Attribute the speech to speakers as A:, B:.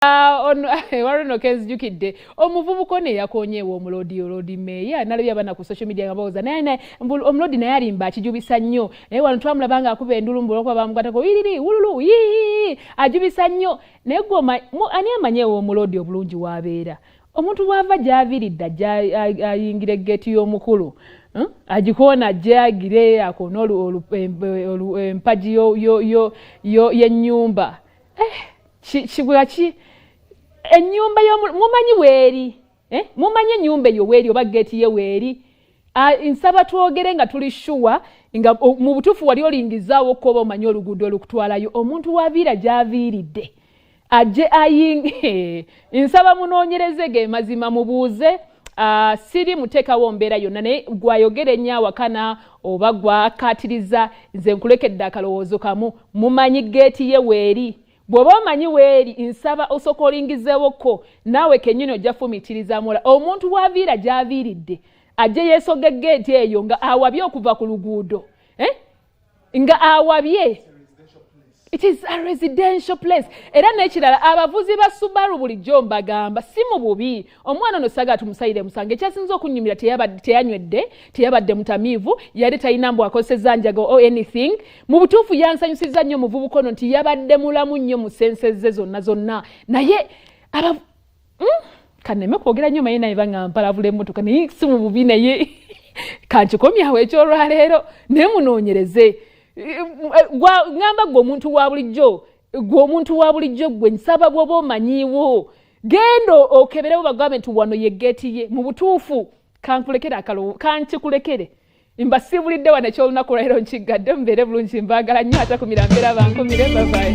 A: Warono kenzijukidde omuvubuko ne yakonyeewo omulodi Loodi Mmeeya nalabye abana ku social media ngabawooza naye omulodi naye alimba akijubisa nnyo naye wano twamulaba nga akuba endulumbu olwokuba bamukwatako wiriri wululu yii ajubisa nnyo naye gwe ani amanyeewo omulodi obulungi w'abeera omuntu bw'ava gy'aviiridde ajja ayingira eggeeti y'omukulu ajikoona ajja agire akona empagi y'ennyumba kigwaki ennyumba mumanyi weeri mumanyi ennyumba eyo weeri oba geeti ye weeri nsaba twogere nga tuli shuwa nga mu butuufu wali olingizaawo koba omanyi oluguudo olukutwalayo omuntu w'aviira gy'aviiridde ajje ayinge nsaba munoonyereze ge mazima mubuuze siri muteekawo mbeera yonna naye gwayogera ennyawakana oba gwakatiriza nze nkulekedde akalowoozo kamu mumanyi geeti ye weeri bw'oba omanyi weeri nsaba osooka olingizeewoko naawe kennyini ojja fumitiriza mola omuntu w'aviira gy'aviiridde ajje yeesoga eggeeti eyo nga awabye okuva ku luguudo nga awabye. It is a residential place. Era n'ekirala abavuzi ba Subaru bulijjo mbagamba si mu bubi omwana ono saga tumusayire musange ekyasinza okunyumira teyanywedde teyabadde mutamiivu yali talina mbu akosezza njago or anything mu butuufu yansanyusizza nnyo muvubuka ono nti yabadde mulamu nnyo mu senseze zonna naye kaneme kwogera nnyo maye naye baŋŋampalavula emmotoka naye si mu bubi naye kankikomyawo ekyolwaleero naye munoonyereze ngamba gwe omuntu wa bulijjo gwe nsaba bw'oba omanyiiwo genda okeberewo bagambe nti wano ye geeti ye mu butuufu kankulekere akalowo kankikulekere mbasibulidde wano ekyolunaku olwaleero nkigadde mubeere bulungi mbaagala nnyo ate ku mirambeera bankumire babaye